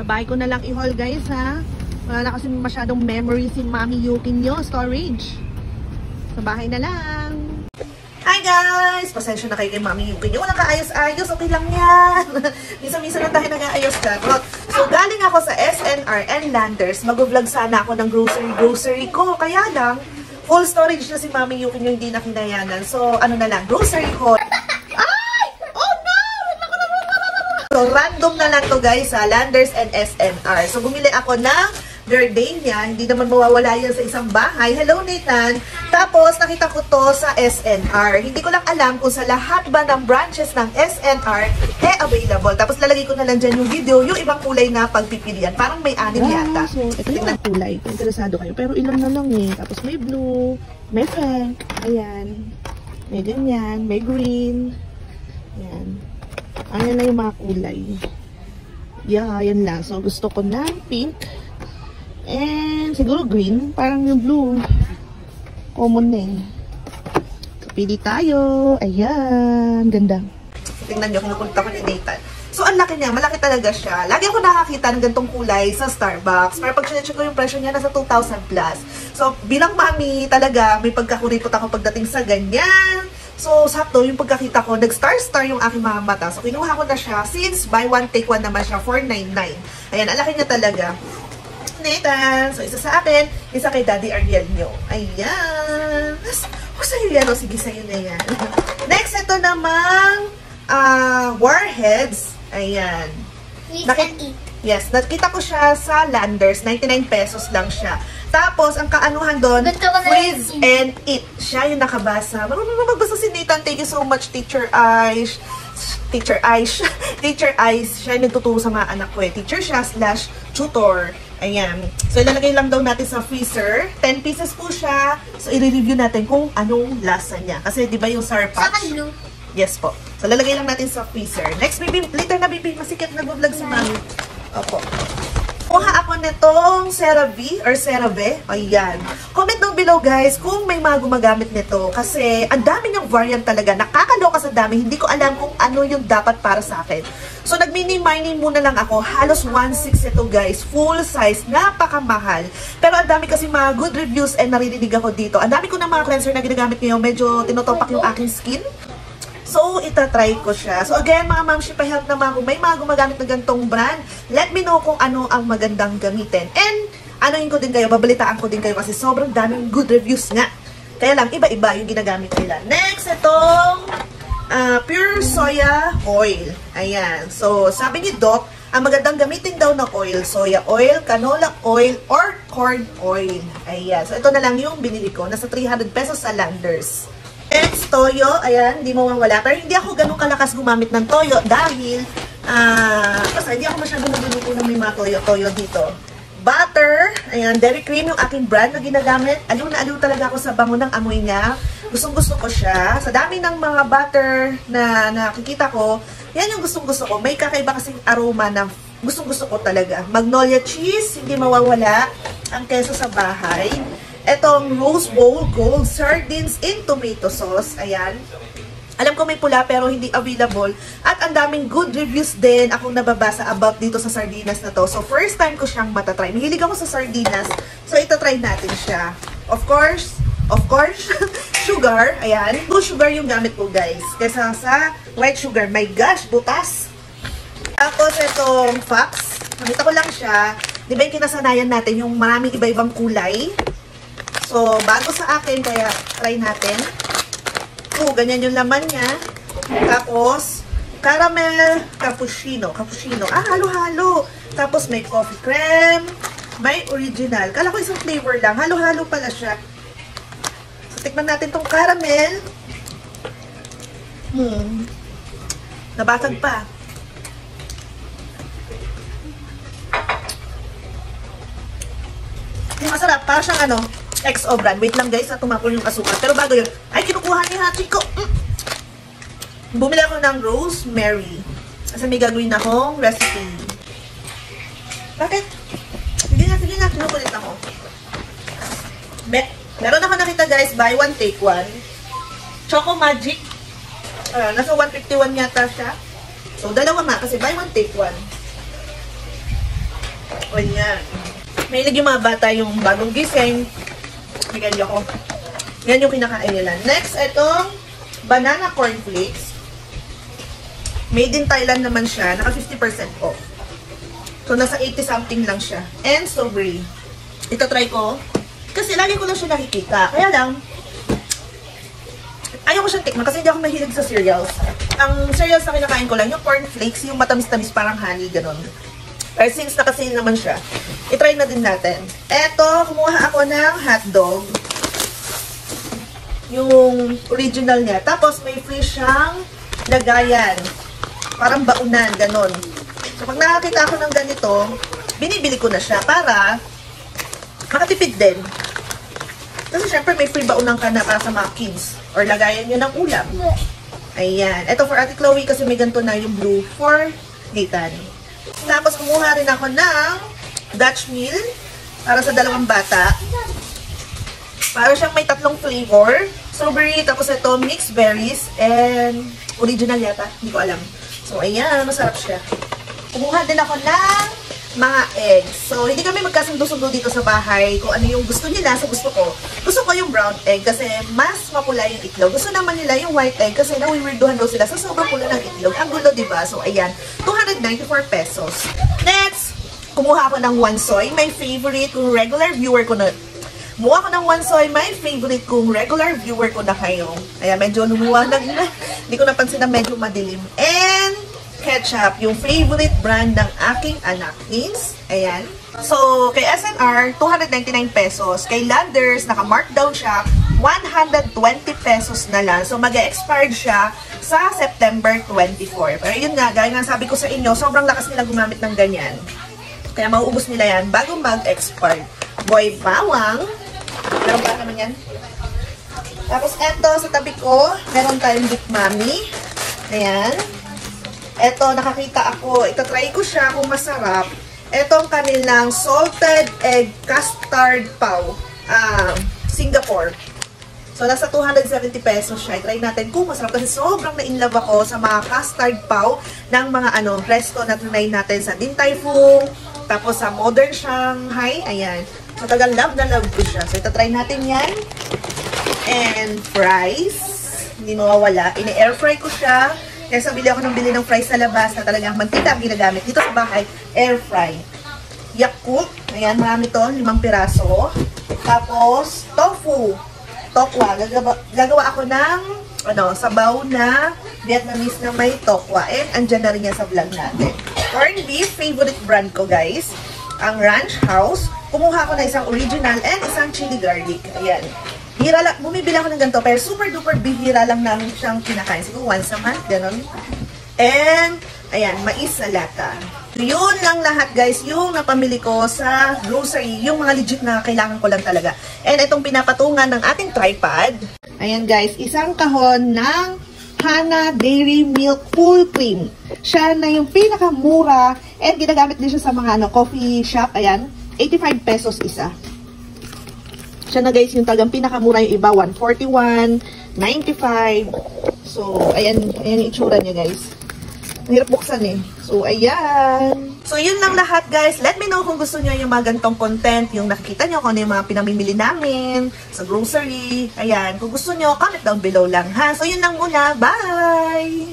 Sa bahay ko na lang i-haul guys ha. Wala na kasi masyadong memory si Mami Yuki nyo. Storage. Sa bahay na lang. Hi guys! Pasensya na kayo kay Mami Yuki nyo. Walang kaayos-ayos. Okay lang yan. Minsan-minsan lang tayo nag-aayos ka. So galing ako sa SNR and Landers. Mag-vlog sana ako ng grocery ko. Kaya lang, full storage na si Mami Yuki nyo. Hindi na kinayanan. So ano na lang, grocery haul. So, random na lang to guys sa Landers and SNR. So, bumili ako ng gardenia. Hindi naman mawawala yan sa isang bahay. Hello, Nathan. Tapos, nakita ko to sa SNR. Hindi ko lang alam kung sa lahat ba ng branches ng SNR available. Tapos, lalagay ko na lang dyan yung video, yung ibang kulay na pagpipilian. Parang may anim yata. So, ito yung kulay. Interesado kayo. Pero ilan na lang eh. Tapos, may blue, may pink. Ayan. May ganyan. May green. Ayan. Ayan na yung mga kulay. Yeah, ayan lang. So, gusto ko na pink. And, siguro green. Parang yung blue. Common na eh. So, pili tayo. Ayan. Ganda. Tingnan nyo, kinukunta ko ni Nathan. So, ang laki niya. Malaki talaga siya. Lagi ako nakakita ng gantong kulay sa Starbucks. Pero pag sinecheck ko yung presyo niya, nasa 2,000 plus. So, bilang mami talaga, may pagkakuripot ako pagdating sa ganyan. So, sakto, yung pagkakita ko, nag-star-star yung aking mga mata. So, kinuha ko na siya. Since buy one, take one naman siya, 499. Ayan, ang laki niya talaga. Nathan. So, isa sa akin, isa kay Daddy Ariel nyo. Ayan. O, sa'yo yan. O, sige, sa'yo na yan. Next, ito namang Warheads. Ayan. Yes, nakita ko siya sa Landers. 99 pesos lang siya. Tapos, ang kaanuhan doon, freeze and eat. Siya yung nakabasa. Marunong na magbasa si Nathan. Thank you so much, Teacher Aish. Teacher Aish. Teacher Aish. Siya yung nagtuturo sa mga anak ko eh. Teacher siya / tutor. Ayan. So, ilalagay lang daw natin sa freezer. 10 pieces po siya. So, i-review natin kung anong lasa niya. Kasi, di ba yung Sour Patch? Yes po. So, lalagay lang natin sa freezer. Next, baby. Later na, baby. Masikip nag-vlog si Mami. Opo. Kuha ako nitong CeraVe or CeraVe. Ayan. Comment down below guys kung may mga gumagamit nito. Kasi ang dami niyang variant talaga. Nakakaloka sa dami. Hindi ko alam kung ano yung dapat para sa akin. So nag-mini-mining muna lang ako. Halos 1.6 ito guys. Full size. Napakamahal. Pero ang dami kasi mga good reviews and naririnig ako dito. Ang dami ko ng mga cleanser na ginagamit ngayon. Medyo tinotopak yung aking skin. So, itatry ko siya. So, again, mga mamshi, pa-help naman kung may mga gumagamit na gantong brand, let me know kung ano ang magandang gamitin. And, anuin ko din kayo, babalitaan ko din kayo kasi sobrang daming good reviews nga. Kaya lang, iba-iba yung ginagamit nila. Next, itong pure soya oil. Ayan. So, sabi ni Doc, ang magandang gamitin daw na oil, soya oil, canola oil, or corn oil. Ayan. So, ito na lang yung binili ko. Nasa 300 pesos sa Landers. Next, toyo. Ayan, hindi mawawala. Pero hindi ako ganun kalakas gumamit ng toyo dahil kasi hindi ako masyadong nagluluto ng may mga toyo-toyo dito. Butter. Ayan, Dairy Cream yung aking brand na ginagamit. Aliw na aliw talaga ako sa bango ng amoy niya. Gustong-gusto ko siya. Sa dami ng mga butter na nakikita ko, yan yung gustong-gusto ko. May kakaiba kasing aroma na gustong-gusto ko talaga. Magnolia cheese, hindi mawawala. Ang keso sa bahay. Etong Rose Bowl Gold Sardines in Tomato Sauce. Ayan. Alam ko may pula pero hindi available. At ang daming good reviews din akong nababasa about dito sa sardinas na to. So, first time ko siyang matatry. Mahilig ako sa sardinas. So, itatry natin siya. Of course, sugar. Ayan. Blue sugar yung gamit ko, guys. Kesa sa white sugar. My gosh, butas. Tapos, itong Fox. Nakita ko lang siya. Di ba yung kinasanayan natin yung maraming iba-ibang kulay? So, bago sa akin, kaya try natin. So, ganyan yung laman niya. Tapos, caramel cappuccino. Halo-halo. Tapos, may coffee cream. May original. Kala ko isang flavor lang. Halo-halo pala siya. So, tikman natin tong caramel. Nabasag pa. Masarap. Para siyang XO brand. Wait lang guys, tumapon yung asukal. Pero bago yun, ay kinukuha ni Hachi ko. Bumili ako ng rosemary. Kasi may gagawin akong recipe. Bakit? Sige nga, kinukulit ako. Meron ako nakita guys, buy one, take one. Choco Magic. Nasa 151 yata siya. So, dalawa nga kasi buy one, take one. Ayan. Mahilig yung mga bata yung bagong gising. Bigyan ko. Yan yung kinakain nila. Next, itong banana cornflakes. Made in Thailand naman siya. Naka 50% off. So, nasa 80 something lang siya. And strawberry. Ito try ko. Kasi lagi ko lang siya nakikita. Kaya lang, ayaw ko siyang tikman kasi hindi ako mahilig sa cereals. Ang cereals na kinakain ko lang, yung cornflakes, yung matamis-tamis parang honey, ganun. Pero since nakasin naman siya, itry na din natin. Eto, kumuha ako ng hotdog. Yung original niya. Tapos may free siyang lagayan. Parang baunan, ganun. So pag nakakita ako ng ganito, binibili ko na siya para makatipid din. Kasi syempre may free baunan ka na para sa mga kids. Or lagayan nyo ng ulam. Ayan. Ito for Ate Chloe kasi may ganito na yung blue for Nathan. Tapos kumuha rin ako ng Dutch meal para sa dalawang bata. Para siyang may tatlong flavor. Strawberry, tapos ito mixed berries, and original yata. Hindi ko alam. So, ayan. Masarap siya. Kumuha din ako ng mga eggs. So, hindi kami magkasundo-sundo dito sa bahay kung ano yung gusto nila sa gusto ko. Gusto ko yung brown egg kasi mas mapula yung itlog. Gusto naman nila yung white egg kasi nawiwirduhan daw sila sa sobrang pula ng itlog. Ang gulo, diba? So, ayan. 294 pesos. Next, kumuha ako ng one soy. My favorite, kung regular viewer ko na. Kumuha ako ng one soy. My favorite, kung regular viewer ko na kayo. Ayan, medyo lumuwag na. Hindi ko napansin na medyo madilim. And ketchup, yung favorite brand ng aking anak is, ayan. So, kay SNR, 299 pesos. Kay Landers, naka-markdown siya, 120 pesos na lang. So, mag-expired siya sa September 24. Pero yun nga, gaya nga sabi ko sa inyo, sobrang lakas nila gumamit ng ganyan. Kaya mauubos nila yan bago mag-expire. Boy bawang. Meron ba naman yan? Tapos, eto, sa tabi ko, meron tayong Big Mami. Ayan. Eto, nakakita ako. Ito, try ko siya kung masarap. Ito ang kanilang salted egg custard pau. Singapore. So, nasa 270 pesos siya. I-try natin kung masarap. Kasi sobrang na-inlove ako sa mga custard pau ng mga resto na trinay natin sa Din Tai Fung. Tapos sa Modern Shanghai. Ayan. So, tagang love na love ko siya. So, ito try natin yan. And fries. Hindi mawawala. Ini-air fry ko siya. Kaya bili ako ng bili ng fries sa labas na talagang mantika ang ginagamit. Dito sa bahay, air fry. Yakult. Ayan, marami to. 5 piraso. Tapos, tofu. Tokwa. Gagawa ako ng sabaw na Vietnamese na may tokwa. And andyan na rin yan sa vlog natin. Corned beef, favorite brand ko guys. Ang Ranch House. Kumuha ko na isang original and isang chili garlic. Ayan. Hira lang, bumibili ako ng ganito, pero super duper bihira lang namin siyang kinakain. Siguro once a month, gano'n. And, ayan, mais na lata. Yun lang lahat guys, yung napamili ko sa grocery, yung mga legit na kailangan ko lang talaga. And itong pinapatungan ng ating tripod. Ayan guys, isang kahon ng Hana Dairy Milk Full Cream. Siya na yung pinakamura and ginagamit din siya sa mga coffee shop. Ayan, 85 pesos isa. Siya na guys, yung talagang pinakamura, yung iba, 141, 95. So, ayan yung itsura niya guys. Hirap buksan eh. So, ayan. So, yun lang lahat guys. Let me know kung gusto niyo yung mga ganitong content, yung nakikita niyo kung ano yung mga pinamimili namin sa grocery. Ayan. Kung gusto niyo, comment down below lang ha. So, yun lang muna. Bye!